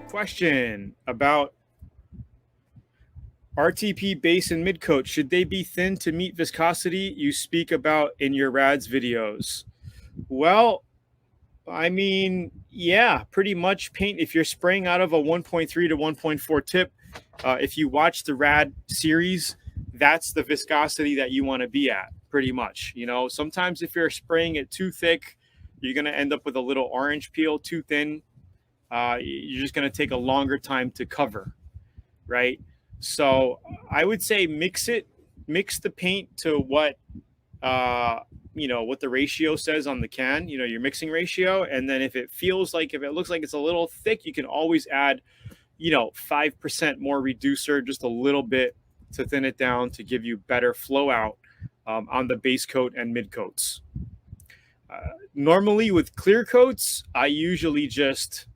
Question about RTP base and mid coat. Should they be thin to meet viscosity you speak about in your RADS videos? Well, I mean, yeah, pretty much paint. If you're spraying out of a 1.3 to 1.4 tip, if you watch the RAD series, that's the viscosity that you want to be at, pretty much. You know, sometimes if you're spraying it too thick, you're going to end up with a little orange peel. Too thin, you're just going to take a longer time to cover, right? So I would say mix the paint to what what the ratio says on the can, your mixing ratio. And then if it looks like it's a little thick, you can always add 5% more reducer, just a little bit, to thin it down to give you better flow out on the base coat and mid coats. Normally with clear coats, I usually just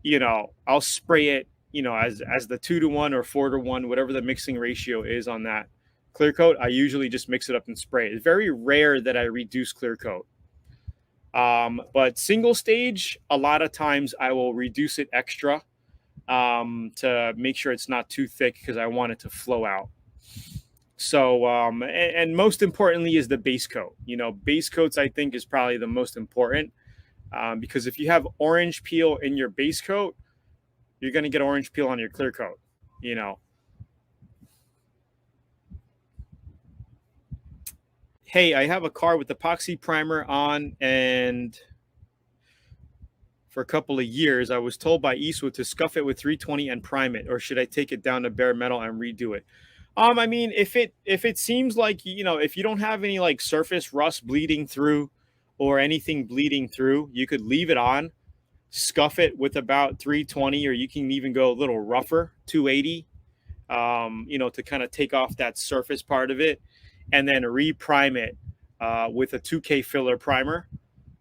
I'll spray it as the 2-to-1 or 4-to-1, whatever the mixing ratio is on that clear coat. I usually just mix it up and spray it. It's very rare that I reduce clear coat. But single stage, a lot of times I will reduce it extra to make sure it's not too thick, because I want it to flow out. So, and most importantly is the base coat. Base coats, I think, is probably the most important, because if you have orange peel in your base coat, you're going to get orange peel on your clear coat, Hey, I have a car with epoxy primer on, and for a couple of years, I was told by Eastwood to scuff it with 320 and prime it, or should I take it down to bare metal and redo it? I mean, if it seems like, if you don't have any like surface rust bleeding through or anything bleeding through, you could leave it on, scuff it with about 320, or you can even go a little rougher, 280, to kind of take off that surface part of it, and then reprime it with a 2K filler primer,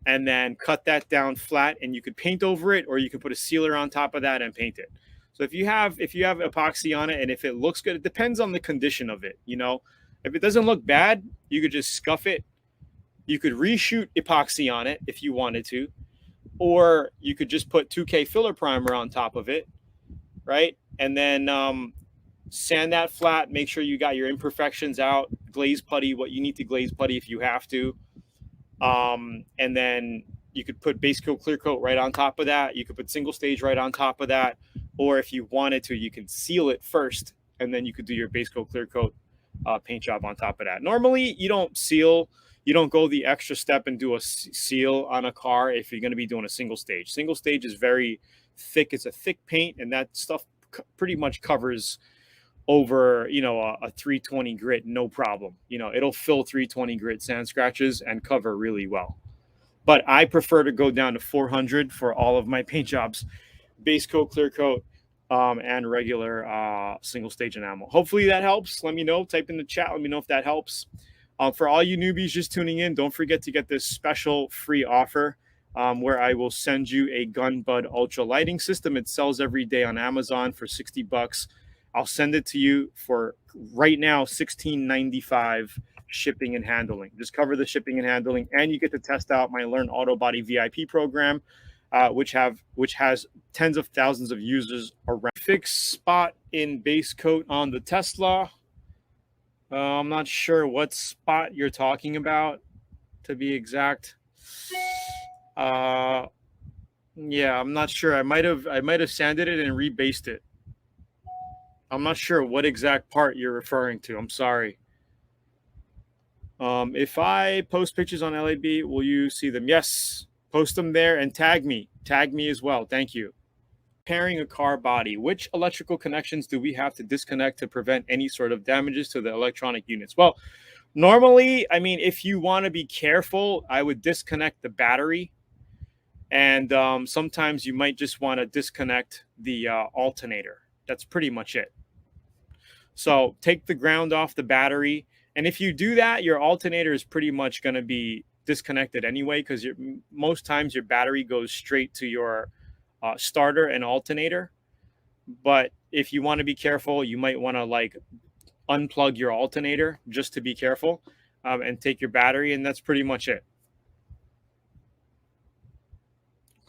and then cut that down flat, and you could paint over it, or you could put a sealer on top of that and paint it. So if you have epoxy on it, and if it looks good, it depends on the condition of it. If it doesn't look bad, you could just scuff it. You could reshoot epoxy on it if you wanted to, or you could just put 2K filler primer on top of it, right? And then sand that flat. Make sure you got your imperfections out. Glaze putty what you need to glaze putty if you have to. And then you could put base coat, clear coat right on top of that. You could put single stage right on top of that. Or if you wanted to, you can seal it first, and then you could do your base coat, clear coat paint job on top of that. Normally, you don't seal. You don't go the extra step and do a seal on a car if you're going to be doing a single stage. Single stage is very thick. It's a thick paint, and that stuff pretty much covers over, a 320 grit, no problem. It'll fill 320 grit sand scratches and cover really well. But I prefer to go down to 400 for all of my paint jobs, base coat, clear coat, and regular single stage enamel. Hopefully that helps. Let me know. Type in the chat. Let me know if that helps. For all you newbies just tuning in, don't forget to get this special free offer where I will send you a Gun Bud Ultra lighting system. It sells every day on Amazon for $60. I'll send it to you for right now $16.95 shipping and handling. Just cover the shipping and handling, and you get to test out my Learn Autobody VIP program, which has tens of thousands of users around. Fixed spot in base coat on the Tesla. I'm not sure what spot you're talking about, to be exact. Yeah, I'm not sure. I might have sanded it and rebased it. I'm not sure what exact part you're referring to. I'm sorry. If I post pictures on LAB, will you see them? Yes, post them there and tag me. Tag me as well. Thank you. Repairing a car body, which electrical connections do we have to disconnect to prevent any sort of damages to the electronic units? Well, normally, I mean, if you want to be careful, I would disconnect the battery. And sometimes you might just want to disconnect the alternator. That's pretty much it. So take the ground off the battery. And if you do that, your alternator is pretty much going to be disconnected anyway, because most times your battery goes straight to your starter and alternator. But if you want to be careful, you might want to like unplug your alternator just to be careful, and take your battery, and that's pretty much it.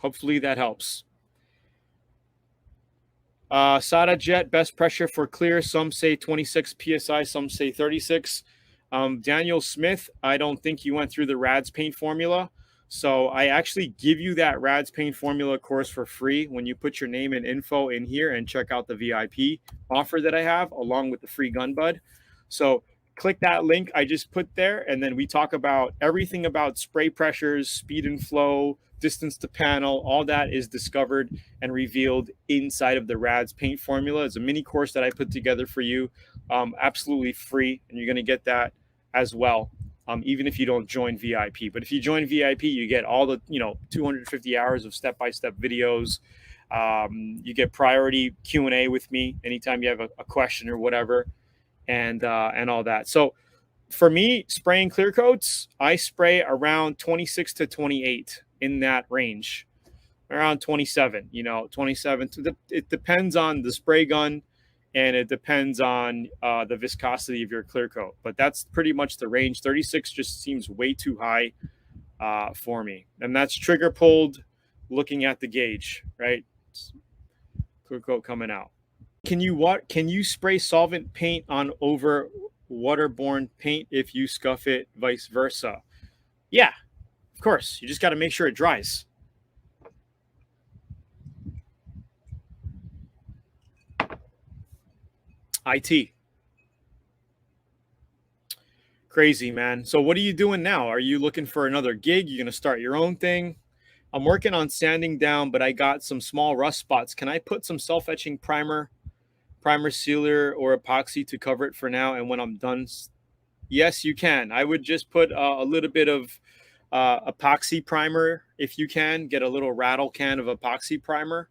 Hopefully that helps. Sada Jet, best pressure for clear. Some say 26 psi, some say 36. Daniel Smith, I don't think you went through the RADS paint formula. So I actually give you that RADS paint formula course for free when you put your name and info in here and check out the VIP offer that I have along with the free gun bud. So click that link I just put there, and then we talk about everything about spray pressures, speed and flow, distance to panel. All that is discovered and revealed inside of the RADS paint formula. It's a mini course that I put together for you, absolutely free, and you're going to get that as well. Even if you don't join VIP, but if you join VIP, you get all the 250 hours of step-by-step videos. You get priority Q&A with me anytime you have a question or whatever, and all that. So for me, spraying clear coats, I spray around 26 to 28 in that range, around 27. 27. It depends on the spray gun, and it depends on the viscosity of your clear coat. But that's pretty much the range. 36 just seems way too high for me, and that's trigger pulled, looking at the gauge, right? Clear coat coming out. Can you spray solvent paint on over waterborne paint if you scuff it, vice versa? Yeah, of course. You just got to make sure it dries. IT. Crazy, man. So what are you doing now? Are you looking for another gig? You going to start your own thing? I'm working on sanding down, but I got some small rust spots. Can I put some self-etching primer sealer, or epoxy to cover it for now? And when I'm done, yes, you can. I would just put a little bit of epoxy primer. If you can get a little rattle can of epoxy primer,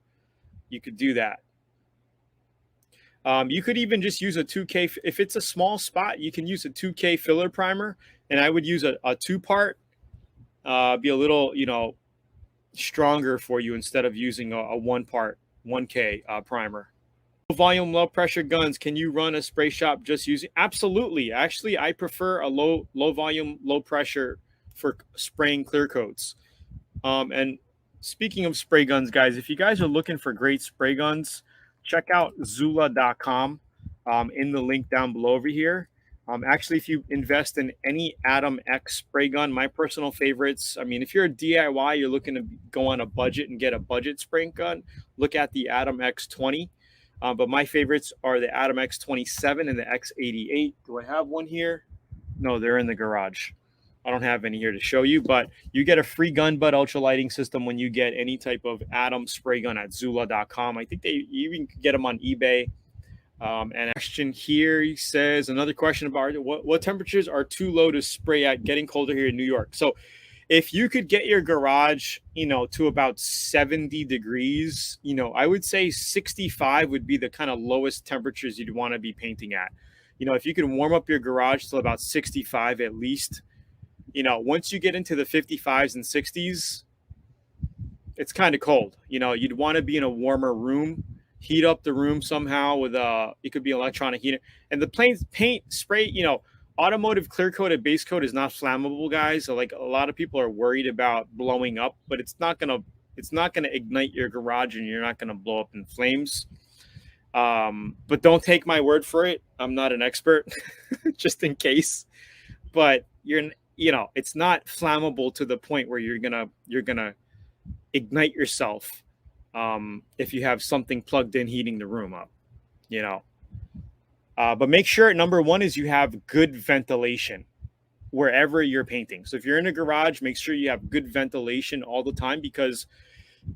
you could do that. You could even just use a 2K. If it's a small spot, you can use a 2K filler primer, and I would use a two-part, be a little, stronger for you instead of using a one-part 1K primer. Low volume, low pressure guns. Can you run a spray shop just using? Absolutely. Actually, I prefer a low volume, low pressure for spraying clear coats. And speaking of spray guns, guys, if you guys are looking for great spray guns, check out Zula.com in the link down below over here. Actually, if you invest in any Atom X spray gun, my personal favorites, I mean, if you're a DIY, you're looking to go on a budget and get a budget spray gun, look at the Atom X20. But my favorites are the Atom X27 and the X88. Do I have one here? No, they're in the garage. I don't have any here to show you, but you get a free gun bud ultra lighting system when you get any type of Atom spray gun at Zula.com. I think you even get them on eBay. And a question here, he says, another question about what temperatures are too low to spray at, getting colder here in New York. So if you could get your garage, to about 70 degrees, I would say 65 would be the kind of lowest temperatures you'd want to be painting at. If you can warm up your garage to about 65 at least, once you get into the 55s and 60s, it's kind of cold. You'd want to be in a warmer room, heat up the room somehow with it could be electronic heater. And the paint spray, automotive clear coat and base coat is not flammable, guys. So like a lot of people are worried about blowing up, but it's not gonna ignite your garage, and you're not gonna blow up in flames. But don't take my word for it. I'm not an expert, just in case. But it's not flammable to the point where you're gonna ignite yourself if you have something plugged in heating the room up. But make sure, number one, is you have good ventilation wherever you're painting. So if you're in a garage, make sure you have good ventilation all the time, because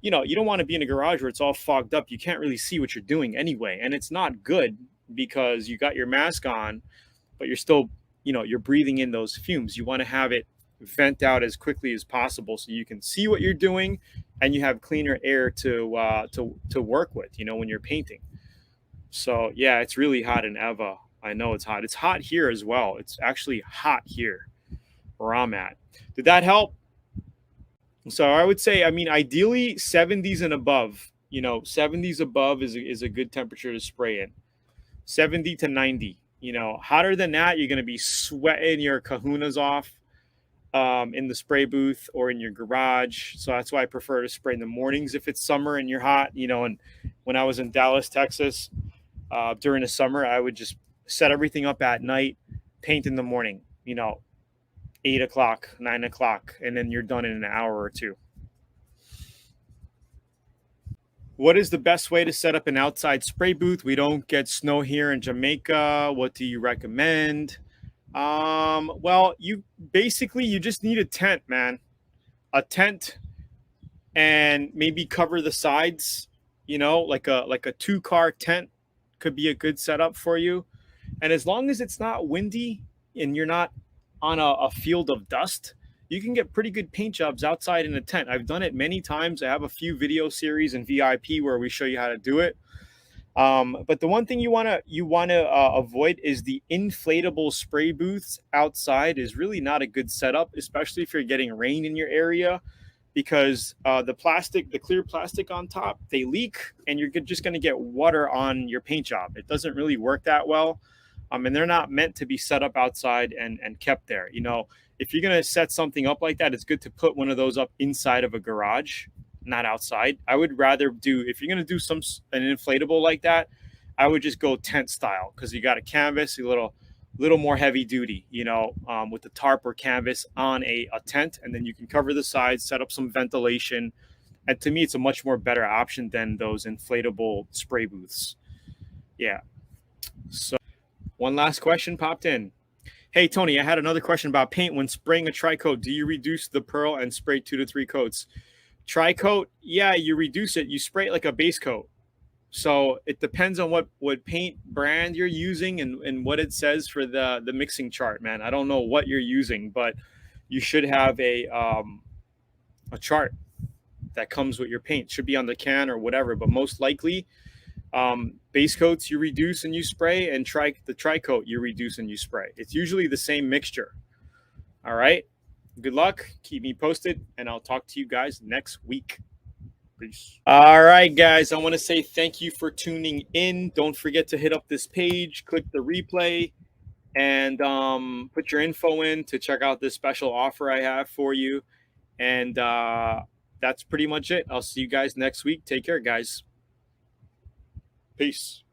you don't want to be in a garage where it's all fogged up. You can't really see what you're doing anyway, and it's not good because you got your mask on, but you're still, you're breathing in those fumes. You want to have it vent out as quickly as possible so you can see what you're doing, and you have cleaner air to work with, when you're painting. So yeah, it's really hot in Eva. I know it's hot. It's hot here as well. It's actually hot here where I'm at. Did that help? So I would say, ideally 70s and above. 70s above is a good temperature to spray in. 70 to 90. Hotter than that, you're going to be sweating your kahunas off. in the spray booth or in your garage. So that's why I prefer to spray in the mornings if it's summer and you're hot. And when I was in Dallas, Texas, during the summer, I would just set everything up at night, paint in the morning, 8 o'clock, 9 o'clock, and then you're done in an hour or two. What is the best way to set up an outside spray booth? We don't get snow here in Jamaica. What do you recommend? Well, you just need a tent, man. A tent, and maybe cover the sides, like a two-car tent could be a good setup for you. And as long as it's not windy and you're not on a field of dust, you can get pretty good paint jobs outside in a tent. I've done it many times. I have a few video series in VIP where we show you how to do it. But the one thing you want to avoid is the inflatable spray booths outside. Is really not a good setup, especially if you're getting rain in your area, because the clear plastic on top, they leak, and you're just going to get water on your paint job. It doesn't really work that well, and they're not meant to be set up outside and kept there. If you're going to set something up like that, it's good to put one of those up inside of a garage, not outside. I would rather if you're going to do an inflatable like that, I would just go tent style, because you got a canvas, a little more heavy duty, with the tarp or canvas on a tent, and then you can cover the sides, set up some ventilation. And to me, it's a much more better option than those inflatable spray booths. Yeah. So one last question popped in. Hey, Tony, I had another question about paint. When spraying a tri-coat, do you reduce the pearl and spray 2 to 3 coats? Tri-coat, yeah, you reduce it. You spray it like a base coat. So it depends on what paint brand you're using and what it says for the mixing chart, man. I don't know what you're using, but you should have a chart that comes with your paint. Should be on the can or whatever, but most likely base coats you reduce and you spray, and the tri-coat you reduce and you spray. It's usually the same mixture. All right. Good luck. Keep me posted, and I'll talk to you guys next week. Peace. All right, guys. I want to say thank you for tuning in. Don't forget to hit up this page, click the replay, and put your info in to check out this special offer I have for you. And that's pretty much it. I'll see you guys next week. Take care, guys. Peace.